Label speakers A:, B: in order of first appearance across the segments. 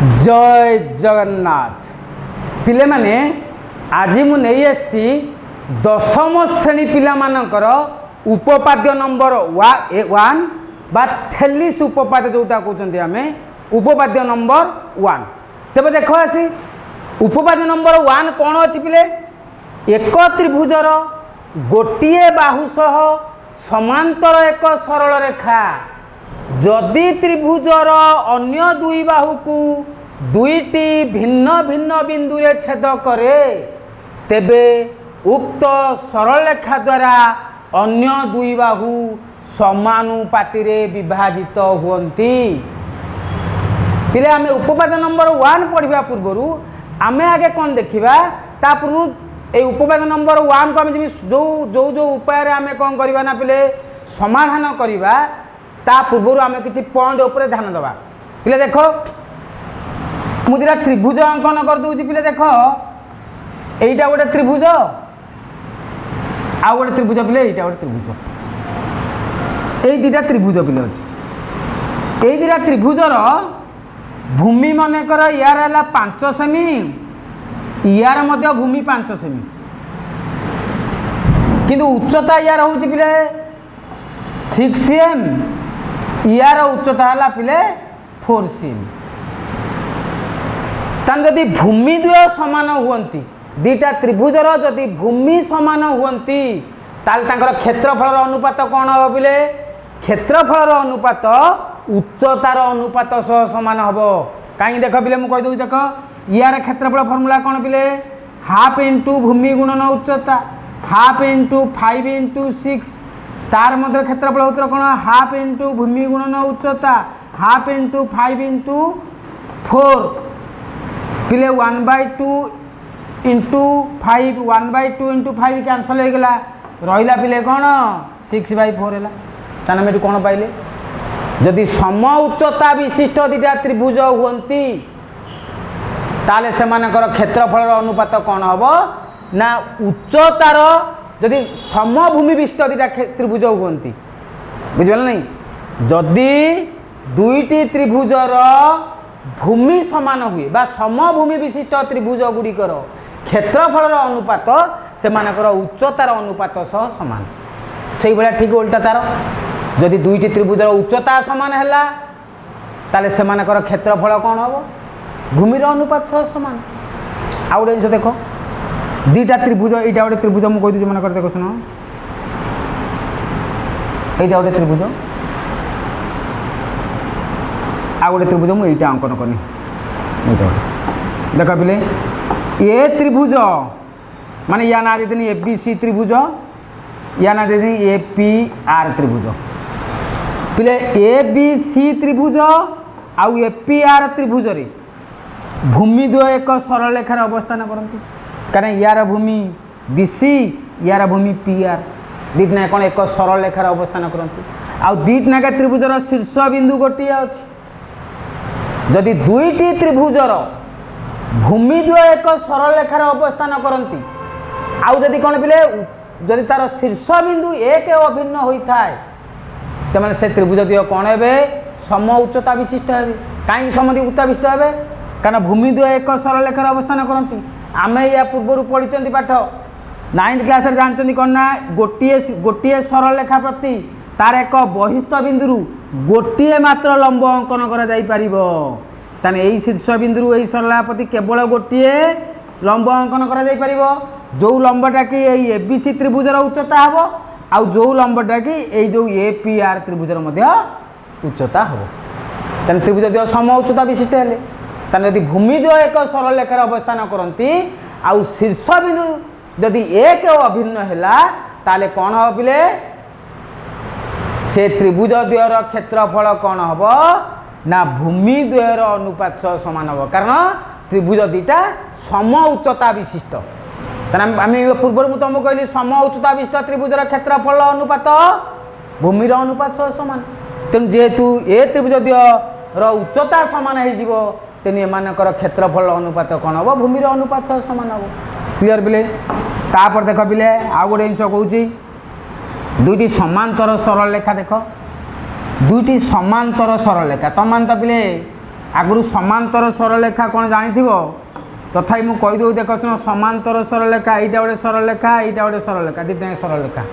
A: जय जगन्नाथ पिले माने आज मु नहीं आसी दशम श्रेणी पिला मानकर उपपाद्य नंबर 1 बा थेलिस उपपाद्य जोटा कहते आम उपपाद्य नंबर 1 तेज देख आसी उपपाद्य नंबर 1 कौन अच्छी पिले एक त्रिभुजर गोटे बाहु सह समांतर एक सरल रेखा जदि त्रिभुजर अन्य दुई बाहु को दुईटी भिन्न भिन्न बिंदु रे छेद करे तेबे उक्त सरल रेखा द्वारा अन्य दुई बाहु समानुपाति रे विभाजित हुअन्ति। पिले आमे उपपाद्य नंबर 1 पढ़िबा पूर्वरु आमे आगे कौन देखिबा ता पूर्व ए उपपाद्य नंबर 1 को आमे जो जो जो उपाय रे आमे कौन करिबा ना पिले समाधान करिबा ता पूर्व आम किसी पॉइंट उपर ध्यान दबा। पिले देख मुझे त्रिभुज अंकन कर दूसरी पिले देख यहीटा गोटे त्रिभुज आउ गोटे त्रिभुज पिले यहीटा गोटे त्रिभुज यही दुटा त्रिभुज पिले अच्छे यही दुटा त्रिभुजर भूमि मनकर यार है 5 सेमी यार मध्य भूमि 5 सेमी किंतु उच्चता यार हूँ पिले 6 cm यार उच्चता है पिले 4 cm तान जदि भूमि द्वय समान हुअन्ति दीटा त्रिभुजर जदि भूमि समान हुअन्ति ताल तांकर क्षेत्रफल अनुपात कौन हम पिले क्षेत्रफल अनुपात उच्चतार अनुपात सह समान हम कहीं देख पिले मुझे कहीदे देख यार क्षेत्रफल फर्मूला कौन पिले हाफ इंटू भूमि गुणन उच्चता हाफ इंटू 5 इंटू 6 तार मध्य क्षेत्रफल उत्तर कौन हाफ इंटू भूमि गुणन उच्चता हाफ इंटू 5 इंटू 4 पिले 1/2 इंटू 5 1/2 इंटू 5 कैंसल हो गला रहा पिले कौन 6/4 है ताने में कौन पाइले जदि सम उच्चता विशिष्ट दुटा त्रिभुज हुअन्ति ताले सेमानकर क्षेत्रफल अनुपात कौन हम ना उच्चतार जदि समभूमि विशिष्ट दुटा त्रिभुज हुअन्ति बुझल नहीं जदि दुईटी त्रिभुजर भूमि समान हुए बा समभूमि विशिष्ट त्रिभुज गुड़िकर क्षेत्रफल अनुपात सेमानकर उच्चतार अनुपात सह समान से भाया ठीक उल्टा तार जदि दुईटी त्रिभुजर उच्चता समान है ताले सेमानकर क्षेत्रफल कौन हम भूमिर अनुपात सह समान। आउ गोटे जिन देख दीटा त्रिभुज यहाँ गोटे त्रिभुज मुझे कही मन कर देख शुण यहाँ गोटे त्रिभुज आ गोटे त्रिभुज मुझे अंकन करनी देख पिले ए त्रिभुज माने या ना देनी ABC त्रिभुज या ना देनी APR त्रिभुज पिले ABC त्रिभुज आउ APR त्रिभुज रे भूमि द्वय एक सरल रेखार अवस्थान करती कारण यार भूमि BC यार भूमि PR दीटा कौन एक सरल रेखार अवस्थान करती आउ दीटा त्रिभुजर शीर्ष बिंदु गोटे अच्छी जदि दुईटी त्रिभुजर भूमि द्वय एक सरल रेखार अवस्थान करती आउ जदि कौन पिले जदि तार शीर्ष बिंदु एक अभिन्न होता है तो से त्रिभुज द्वय कौन है सम उच्चता विशिष्ट है कहीं सम उच्चता विशिष्ट है कारण भूमि द्वय एक सरल रेखार अवस्थान करती आम या पूर्व पढ़ी पाठ 9th क्लास जानते कौन ना गोटे सरल रेखा प्रति तार एक बहिस्थ बिंदु गोटे मात्र लंब अंकन कर शीर्ष बिंदु यही सरल प्रति केवल गोटे लंब अंकन कर जो लंबटा कि ABC त्रिभुजर उच्चता हम आउ जो लंबटा कि जो APR त्रिभुजर उच्चता हम तेना त्रिभुज द्वय सम उच्चता विशिष्ट है ताने यदि भूमि द्वय एक सरल रेखार अवस्थान करती आउ शीर्ष बिंदु यदि एक अभिन्न है ताले कौन हम पिले से त्रिभुज द्वयर क्षेत्रफल कौन हम ना भूमि द्वयर अनुपात सह समान हम कारण त्रिभुज दीटा सम उच्चता विशिष्ट आम पूर्व मुझे तुमको कहली सम उच्चता विशिष्ट त्रिभुजर क्षेत्रफल अनुपात भूमिर अनुपात सह समान तेणु जेहेतु ए त्रिभुज द्वयर उच्चता समान हो तेणु एमानकर क्षेत्रफल अनुपात कौन हम भूमिर अनुपात सह समान हम क्लीयर पिले तापर देख पिले आउ गोटे जिन कहूँ दुईटी समांतर सरल रेखा देख दुईटी समांतर सरल रेखा तमान तो पिले आगु समांतर सरलरेखा कौन जानी तथापि मुझे कहीदे देख शुण समांतर सरलरेखा यहाँ गोटे सरलरेखा यहाँ गोटे सरलरेखा दुटा सरलरेखा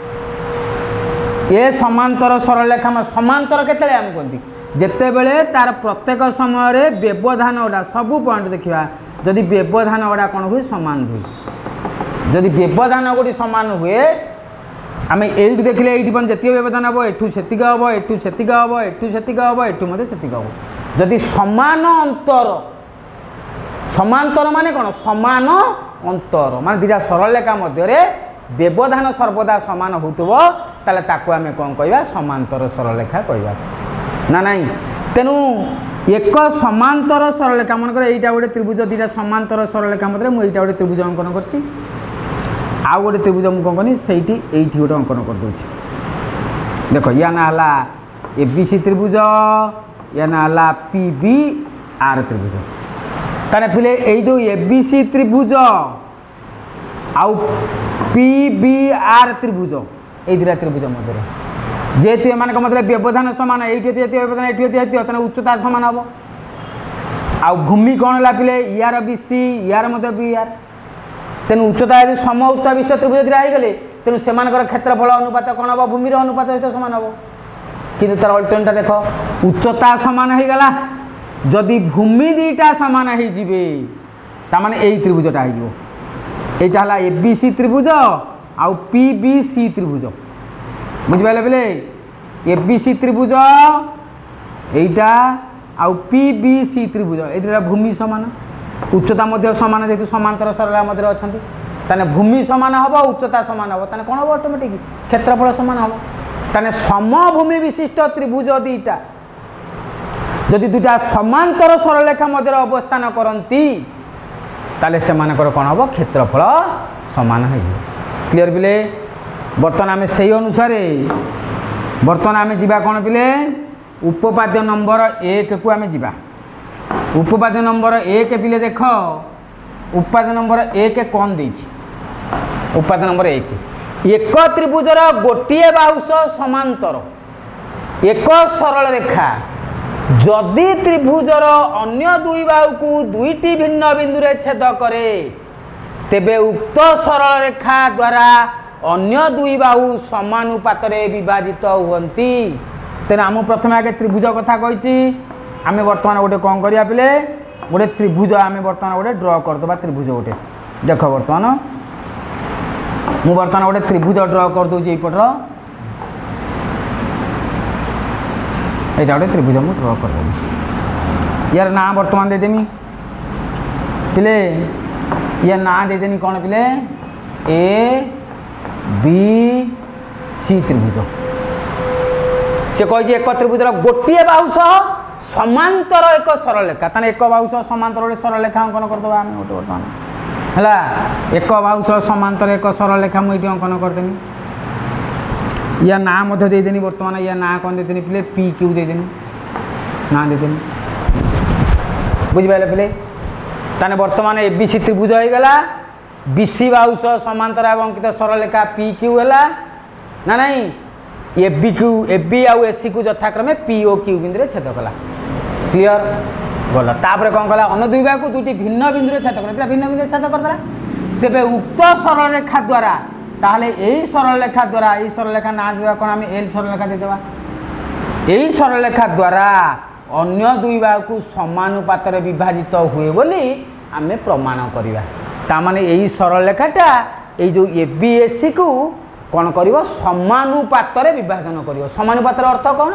A: ये समांतर सरलरेखा समांतर केतले आम कहती जिते बड़े तार प्रत्येक समय व्यवधान गुड़ा सबू पॉइंट देखा जदि व्यवधान गुड़ा कौन हुए सामान हुए जदि व्यवधान गुड़ी सामान हुए आम ये देखिले ये जी व्यवधान हम एठू से हम एठू से हम एठू से हम एठू मत से हम जदि समान अंतर समांतर माने कौन समान अंतर मान दुटा सरलरेखा मध्य व्यवधान सर्वदा सामान होतुबो ताले ताकू आमे कौन कहवा समांतर सरलरेखा कहवा ना नहीं तेणु एक समांतर सरलरेखा मन कर यहाँ गोटे त्रिभुज दुटा समांतर सरलरेखा मध्य मुझे गोटे त्रिभुज अंकन करछि आउ गोटे त्रिभुज मुझे कौन कनी से गोटे अंकन कर दूसरी देख या ना है एबीसी त्रिभुज या ना है पीबीआर त्रिभुज ताने पिले यही जो एबीसी त्रिभुज आउ पीबीआर त्रिभुज ये दुटा त्रिभुज मध्य जेहेतु एम मतलब व्यवधान सामान ये व्यवधान ये तेना उच्चता सामान हम आउ भूमि कौन है पिले यार बीसी यार बीआर तेणु उच्चता यदि सम उच्चता विशिष्ट त्रिभुज दुटा होगले तेणु से क्षेत्रफल अनुपात कौन हम भूमि अनुपात सहित सामान हम किंतु तार अल्टरनेट देख उच्चता सामान हो गला जदि भूमि दुटा सामान होने यही त्रिभुजटा हो यहाँ है एबीसी त्रिभुज आउ पीबीसी त्रिभुज बुझिपारे बोले एबीसी त्रिभुज यहीटा आउ पीबीसी त्रिभुज ये भूमि सामान उच्चता मध्य सामान जेहतु समांतर सरलरेखा मध्य अच्छा ताने भूमि सामान हम उच्चता सामान हम ताने कौन हम ऑटोमेटिक क्षेत्रफल सामान हम ताने समभूमि विशिष्ट त्रिभुज दुईटा जदि दुटा समांतर सरलरेखा मध्य अवस्थान करती ताले से कौन हम क्षेत्रफल सामान हो क्लियर पिले बर्तमान आम से अनुसार बर्तमान आम जा कौन पिले उपपाद्य नंबर 1 को आम जा उपपाद्य नंबर 1 पिले देख उपपाद्य नंबर 1 कौन देछि उपपाद्य नंबर 1 एक त्रिभुजर गोटे बाहुश समांतर एक सरल रेखा जदि त्रिभुजर अन्य दुई बाहु को दुईटी भिन्न बिंदु रे छेद करे तेबे उक्त सरल रेखा द्वारा अन्य दुई बाहु समानुपात विभाजित हुंती तेना आम प्रथम आगे त्रिभुज कथा कही आम बर्तमान गोटे कौन करिया पिले गोटे त्रिभुज आम बर्तमान गोटे ड्र करदे त्रिभुज गोटे देख बर्तमान मु बर्तमान गोटे त्रिभुज ड्र कर दूसरी यपटर यहाँ गोटे त्रिभुज मुझे ड्र करदेवी यार ना बर्तमान देदेमी पिले या ना देदेनी कौन पिले ए बी सी त्रिभुज से कही एक त्रिभुजर गोटे बाहुश समांतर एक सरलरेखा ताने एक बाहुश समांतर गोटे सरलरेखा अंकन करदे आम गोटे बर्तमान है एक बाहुश समांतर एक सरलरेखा मुझे अंकन करदेमी या ना मध्य देदेनी बर्तमान या ना कौन देदेनी पिले पी क्यू देदेनी ना देदेनी बुझिपारे पिले ताने बर्तमान एबीसी त्रिभुज हो गला बीसी बाहुश समांतर अंकित सरलरेखा पी क्यू है ना नहीं एबी क्यू एबी आउ एसी को यथाक्रमे पी ओ क्यू बिंदु छेद कला क्लियर गला तापर कौन कला अन्य दुई बाहु को दुईटी भिन्न बिंदु छेद कर भिन्न बिंदु छेद करदेला तेबे उक्त सरलरेखा द्वारा ताहले यही सरलरेखा द्वारा यही सरलरेखा ना देवा कौन आम एल सरलरेखा देदेवा यही सरलरेखा द्वारा अन्य दुई बाहु को समानुपात विभाजित हुए बोली आम प्रमाण करवा तामाने यही सरलरेखाटा ये जो एबीएससी को कौन कर समानुपात विभाजन कर समानुपात अर्थ कौन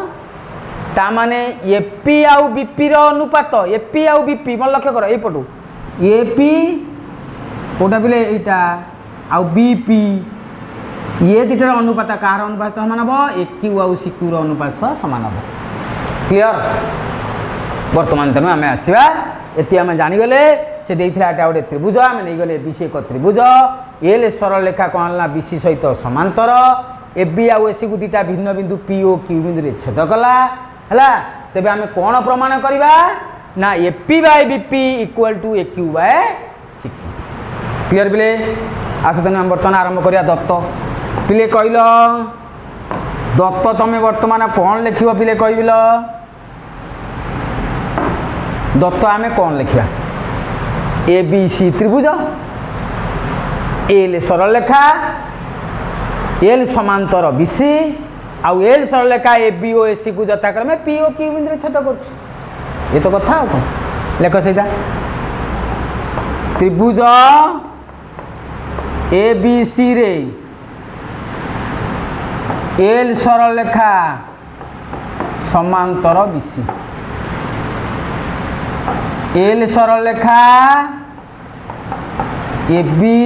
A: तामाने एपी आउ बीपी अनुपात एपी आउ बीपी मन लक्ष्य कर यपटू एपी कौटा पिले यहाँ आउ बीपी ये दुटार अनुपात कहार अनुपात सामान हम एक्यू आउ सिक्यूर अनुपात सामान हम क्लियर बर्तमान तेणु आम आसवा ये आम जानीगले से देता गोटे त्रिभुज आम नहीं गले बीसी एक त्रिभुज एल सरलरेखा कौन है बीसी सहित समांतर एबी आउ एसी को दुटा भिन्न बिंदु पी ओ क्यू बिंदु छेद कला है तेज आम कौन प्रमाण करवा ना AP by BP equal to AQ by CQ clear पिले आस तेना बर्तमान आरंभ करिया दत्त पिले कहल दत्त तमें बर्तमान कौन लिख पिले कहल दत्त आम कौन लिखा ए बी सी त्रिभुज एल सरल रेखा एल समांतर बीसी आउ एल सरल रेखा ए बी ओ ए सी को यथाक्रमे पी ओ क्यू बिंदु छेद कर ये तो कथा कौन लेख से त्रिभुज ए बी सी रे एल सरल रेखा समांतर बीसी एल सरल रेखा A B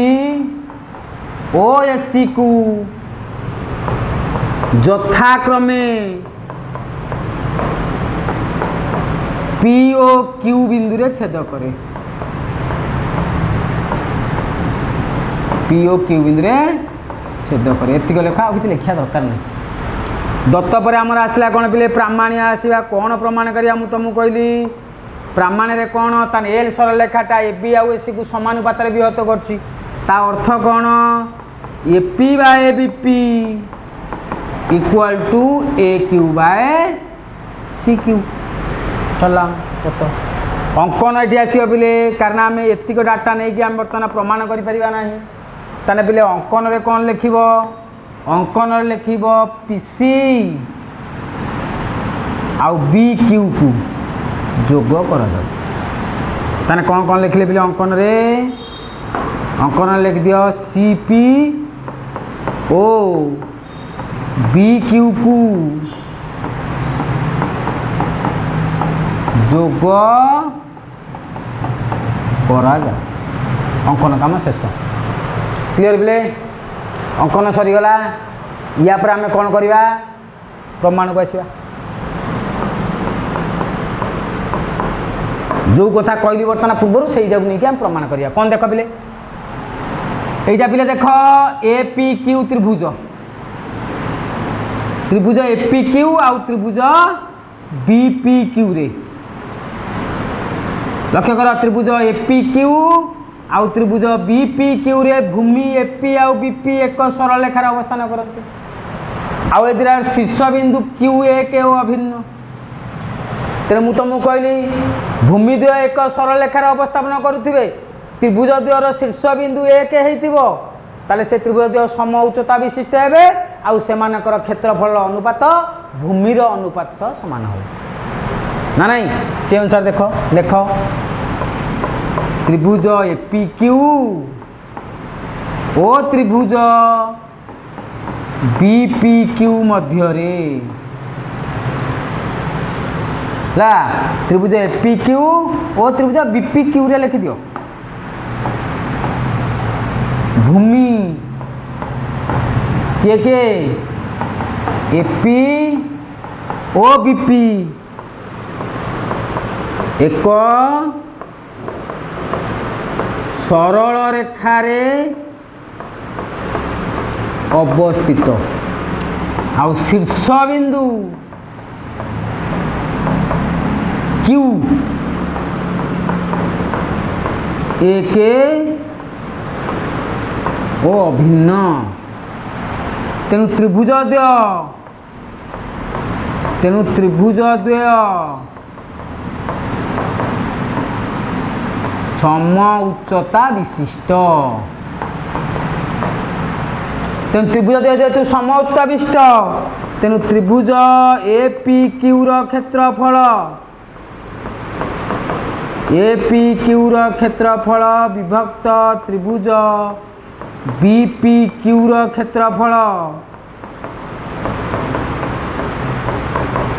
A: O S C को यथाक्रमे पी ओ क्यू बिंदु रे छेद करे पी ओ क्यू बिंदु रे छेद करे एतिक लेखा आ कि लिखा दरकार नहीं दत्त पर आमर आसला कौन पिले प्रामाण्य आसवा कौन प्रमाण करिया मु तुमको कहली प्रामाण्य रे कौन तान एल सरल रेखाटा ए बी आउ एस सी को समानुपात रे विहत करछि ता अर्थ कौन A P by A B P equal to A Q by C Q चला अंकन ये आसो पिले कारण आम एतिक डाटा नहीं कि आम बर्तमान प्रमाण करें ताने पिले अंकन रे कौन लिखिब अंकन लिखिब पीसी आउ बी क्यू को जोग कर ताने कौन कौन लिखले पिले अंकन लिख दियो C P O B Q को जोग करा जा अंकन काम शेष क्लियर पिले अंकन सरीगला या पर आम कौन करवा प्रमाण को आसवा जो कथा कहली बर्तमान पूर्व से नहीं आम प्रमाण करवा कौन देख पिले एटा पिले देख ए पी क्यू त्रिभुज त्रिभुज ए पी क्यू आउ त्रिभुज बी पी क्यू रे लक्ष्य कर त्रिभुज ए पी क्यू आउ त्रिभुज बी पी क्यू रे भूमि ए पी आउ बी पी एक सरल रेखार अवस्थान करते आउ ए शीर्ष बिंदु क्यू एक ओ अभिन्न तेरे मु तुमको कहली भूमि द्वय एक सरल रेखार अवस्थापन करुवे त्रिभुज द्वयर शीर्ष बिंदु एक ताले से त्रिभुज द्वय सम उच्चता विशिष्ट हे आउ सेमानकर क्षेत्रफल अनुपात भूमिर अनुपात सह समान हो ना नहीं से अनुसार देख लेख त्रिभुज ए पी क्यू ओ त्रिभुज बी पी क्यू मध्य रे ला त्रिभुज ए पी क्यू ओ त्रिभुज बी पी क्यू रे लिखि दियो भूमि के A P O B P एक सरल रेखारे अवस्थित आउ शीर्ष बिंदु क्यू एक ओ अभिन्न तेणु त्रिभुज द्वय सम उच्चता विशिष्ट तेणु त्रिभुज द्वय जेहेतु सम उच्चता विशिष्ट तेणु त्रिभुज ए पी क्यू र क्षेत्रफल ए पी क्यू र क्षेत्रफल विभक्त त्रिभुज बी पी क्यू र क्षेत्रफल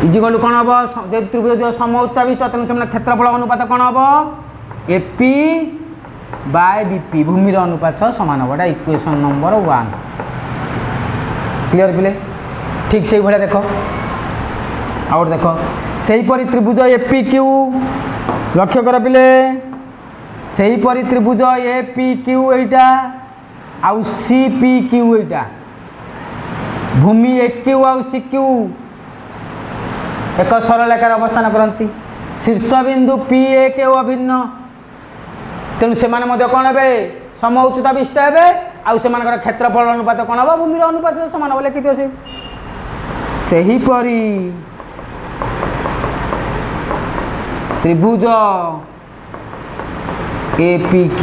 A: इजिकल कौन हम त्रिभुज सम उच्चता विशिष्ट तेणु से क्षेत्रफल अनुपात कौन हम एपी बाय बीपी भूमिर अनुपात सह समान हम इक्वेशन नंबर 1 क्लियर पिले ठीक से भाया देख आउ देख सेहीपरि त्रिभुज एपी क्यू लक्ष्य कर पिले सेहीपरि त्रिभुज एपी क्यू एटा आउ सी पी क्यू एटा भूमि ए क्यू आउ सी क्यू एक सरल रेखार अवस्थान करती शीर्ष बिंदु पी एक ओ अभिन्न तेणु से कौन हे सम उच्चता विशिष्ट हे आउ से क्षेत्रफल अनुपात कौन हम भूमिर अनुपात समान हम लिखि दियो त्रिभुज APQ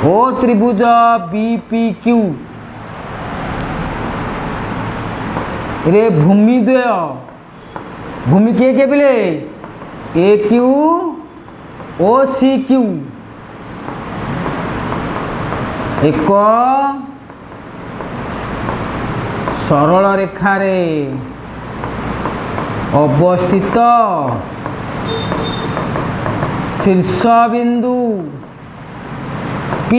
A: ओ त्रिभुज BPQ रे भूमि द्वय भूमि किए के बोले AQ OCQ एक सरल रेखा रे अवस्थित शीर्ष बिंदु P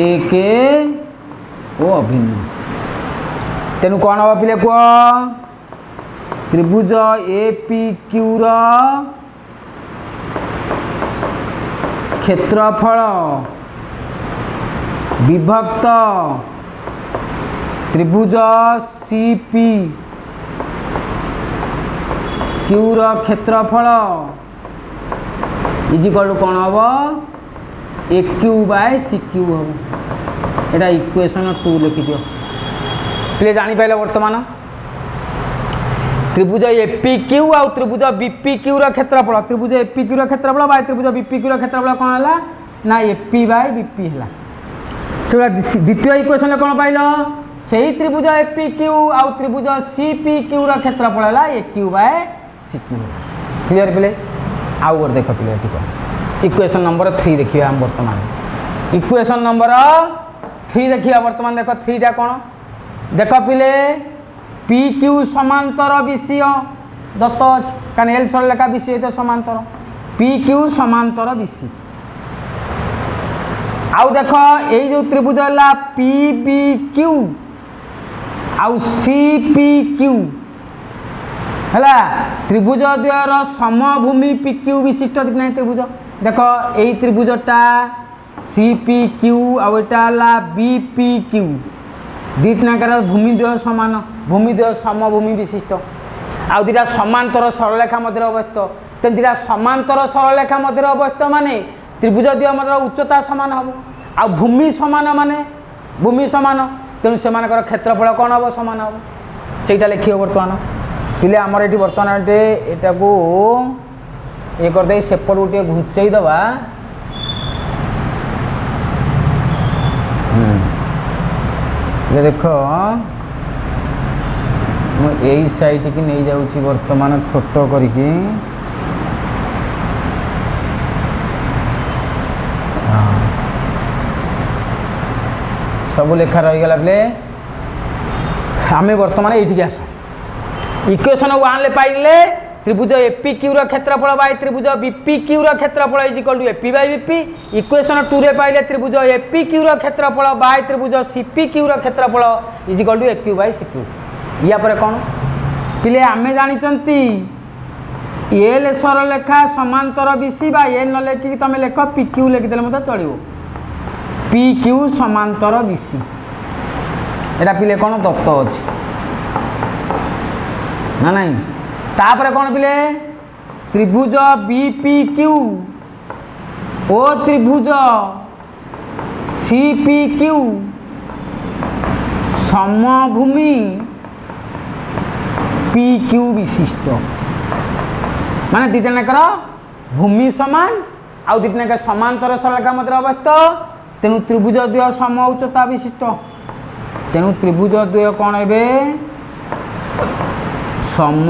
A: एक ओ अभिन्न तेणु कौन हम पिले कह त्रिभुज APQ क्षेत्रफल विभक्त त्रिभुज CPQ क्षेत्रफल इजिकल कौन हम AQ बाय CQ हम एटा इक्वेशन 2 लिखि दियो प्ले जानी पाइले वर्तमान त्रिभुज APQ और त्रिभुज BPQ क्षेत्रफल त्रिभुज APQ क्षेत्रफल बाय त्रिभुज BPQ क्षेत्रफल कौन है ना AP बाय BP है से द्वितीय इक्वेशन कौन पाइल से त्रिभुज APQ और त्रिभुज CPQ क्षेत्रफल है AQ बाय CQ क्लियर पिले आउ गोटे देख पिले ठीक इक्वेशन नंबर 3 देखिए हम वर्तमान इक्वेशन नंबर 3 देखिए वर्तमान देख 3 टा कौन देख पिले PQ समांतर विषय दत्त कारण L सरलेखा विषय तो समांतर PQ समांतर विषय आउ देख यही जो त्रिभुज है PBQ आउ CPQ है त्रिभुज द्वयर समभूमि PQ विशिष्ट ना त्रिभुज देख यही त्रिभुजटा CPQ आउ एटा BPQ दीटनाकर भूमि द्वय समान भूमि द्वय समभूमि विशिष्ट आउ दीटा समांतर सरलेखा मध्य अवस्थित तेन दीटा समांतर सरलेखा मध्य अवस्थित माने त्रिभुज द्वय मध्य उच्चता समान हम आ भूमि समान माने भूमि समान तेणु से क्षेत्रफल कौन हम समान हम सेटा लिखिए बर्तमान पिले आमर ये बर्तमान एटा को ये करदे सेपट गोटे घुंचई दबा ये देख यही साइड की नहीं जाऊँगी वर्तमान छोट करके सब लेखा रहीगला बेले आम बर्तमान ये आस इक्वेशन 1 ले पाइले त्रिभुज APQ क्षेत्रफल बाय त्रिभुज BPQ क्षेत्रफल equal to AP by BP equation 2 रे पाइले त्रिभुज APQ क्षेत्रफल बाय त्रिभुज CPQ क्षेत्रफल equal to AQ by CQ या पर कौन पिले आमे जानी चंती L सरलेखा समांतर BC बा L न लेखि तमे लेख PQ लिखि देले मते चलिबो PQ समांतर BC एटा पिले कौन दत्त अछि ना नहीं तापर कौन पिले त्रिभुज BPQ ओ त्रिभुज CPQ समभूमि PQ विशिष्ट माने दीटनाकर भूमि समान आउ दीटनाकर समांतर सरलेखा मध्य अवस्थित तेणु त्रिभुज द्वय सम उच्चता विशिष्ट तेणु त्रिभुज द्वय कौन हे सम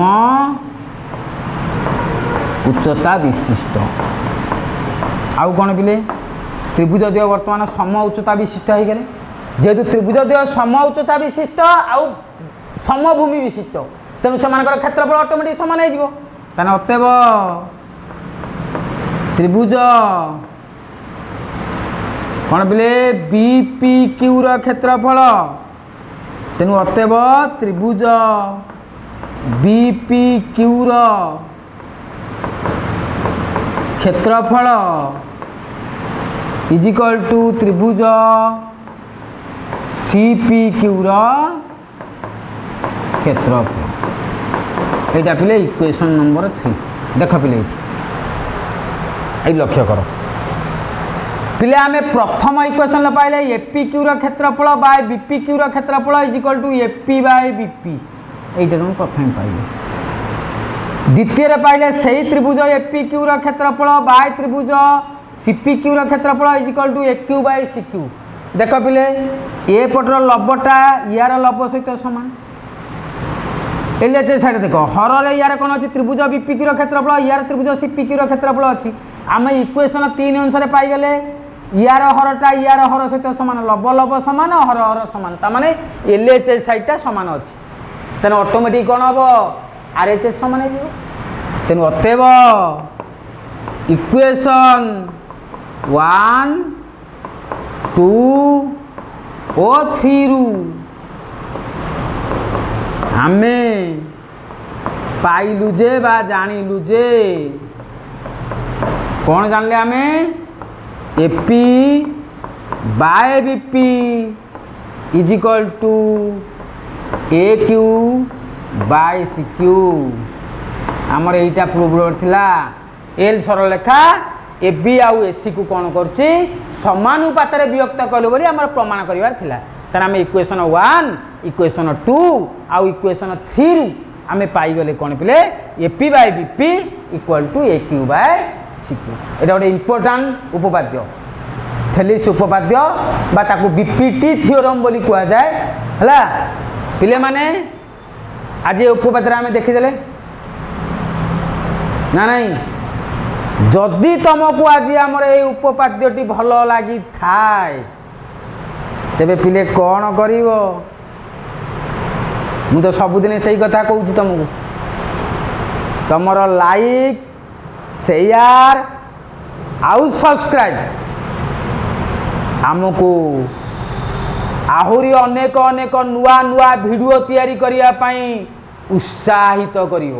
A: उच्चता विशिष्ट आउ कौन पिले त्रिभुज द्वय वर्तमान सम उच्चता विशिष्ट हो गले जेहेतु त्रिभुज द्वय सम उच्चता विशिष्ट आउ समभूमि विशिष्ट तेणु से क्षेत्रफल ऑटोमेटिक समान हो अतएव त्रिभुज कौन पिले BPQ क्षेत्रफल तेणु अतएव त्रिभुज BPQ क्षेत्रफल इजिकल टू त्रिभुज CPQ क्षेत्रफल यहाँ पिले इक्वेशन नंबर 3 देख पिले ये लक्ष्य कर पिले आम प्रथम इक्वेशन पाइले APQ क्षेत्रफल बाय BPQ क्षेत्रफल equal to AP by BP এইটা তুমি প্রথমে পাইলে দ্বিতীয় পাইলে সেই ত্রিভুজ এপিক্যু ক্ষেত্রফল বাই ত্রিভুজ সিপিক্যু ক্ষেত্রফল ইজ ইকুয়াল টু এক্যু বাই সিক্যু দেখ পিলে এ পটর লবটা ইয়ার লব সহিত সমান এলএচএস সাইড দেখ হররে ইয়ার কোন আছে ত্রিভুজ বিপিক্যু ক্ষেত্রফল ইয়ার ত্রিভুজ সিপিক্যু ক্ষেত্রফল আছে আমি ইকুয়েশন 3 অনুসারে পাইগলে ইয়ার হরটা ইয়ার হর সহিত সমান লব লব সমান হর হর সমান তার মানে এলএচএস সাইডটা সমান আছে তেন অটোমেটিক কোন হব আরএচএস সমান হয়ে যাব তেন অতএব ইকুয়েশন 1 2 ও 3 রু ଆମେ ପାଇଲୁ ଯେ ବା ଜାଣିଲୁ ଯେ କ'ଣ ଜାଣିଲେ ଆମେ AP by BP is equal to A Q by C Q ଆମର ଏଇଟା ପ୍ରୁଭ୍ ଥିଲା ଏଲ୍ ସରଳରେଖା ଏ ବି ଆଉ ଏସି କୁ କ'ଣ କରୁଛି ସମାନୁପାତରେ ବିଭକ୍ତ କଲୁ ବୋଲି ଆମର ପ୍ରମାଣ କରିବାର ଥିଲା ତାହେଲେ ଆମେ ଇକ୍ୱେସନ୍ 1 ଇକ୍ୱେସନ୍ 2 ଆଉ ଇକ୍ୱେସନ୍ 3 ରୁ ଆମେ ପାଇଗଲେ କ'ଣ ପିଲେ AP by BP equal to A Q by C Q ଏଇଟା ଗୋଟେ ଇମ୍ପୋର୍ଟାଣ୍ଟ ଉପପାଦ୍ୟ ଥେଲିସ୍ ଉପପାଦ୍ୟ ବା ତାକୁ ବିପିଟି ଥିଓରମ୍ ବୋଲି କୁହାଯାଏ ହେଲା ପିଲେମାନେ ଆଜି ଏ ଉପପାଦ୍ୟରେ ଆମେ ଦେଖିଦେଲେ ନା ନାହିଁ ଯଦି ତୁମକୁ ଆଜି ଆମର ଏଇ ଉପପାଦ୍ୟଟି ଭଲ ଲାଗିଥାଏ ତେବେ ପିଲେ କ'ଣ କରିବ ମୁଁ ତ ସବୁଦିନ ସେଇ କଥା କହୁଛି ତୁମକୁ ତୁମର ଲାଇକ୍ ସେୟାର ଆଉ ସବସ୍କ୍ରାଇବ୍ ଆମକୁ ଆହୁରି ଅନେକ ଅନେକ ନୂଆ ନୂଆ ଭିଡ଼ିଓ ତିଆରି କରିବା ପାଇଁ ଉତ୍ସାହିତ କରିବ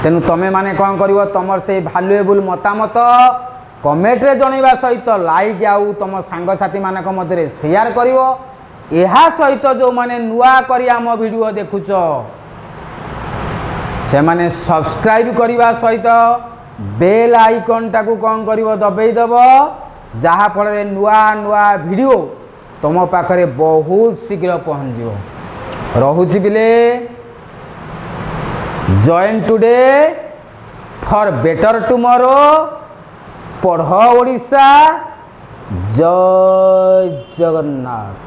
A: ତେଣୁ ତୁମେମାନେ କ'ଣ କରିବ ତୁମର ସେଇ ଭାଲ୍ୟୁଏବୁଲ୍ ମତାମତ କମେଣ୍ଟରେ ଜଣାଇବା ସହିତ ଲାଇକ୍ ଆଉ ତୁମ ସାଙ୍ଗସାଥିମାନଙ୍କ ମଧ୍ୟରେ ସେୟାର କରିବ ଏହା ସହିତ ଯେଉଁମାନେ ନୂଆ କରି ଆମ ଭିଡ଼ିଓ ଦେଖୁଛ ସେମାନେ ସବସ୍କ୍ରାଇବ୍ କରିବା ସହିତ ବେଲ୍ ଆଇକନ୍ଟାକୁ କ'ଣ କରିବ ଦବେଇ ଦେବ ଯାହାଫଳରେ ନୂଆ ନୂଆ ଭିଡ଼ିଓ ତୁମ ପାଖରେ ବହୁତ ଶୀଘ୍ର ପହଞ୍ଚିବ ରହୁଛି ପିଲେ join today for better tomorrow ପଢ଼ ଓଡ଼ିଶା ଜୟ ଜଗନ୍ନାଥ।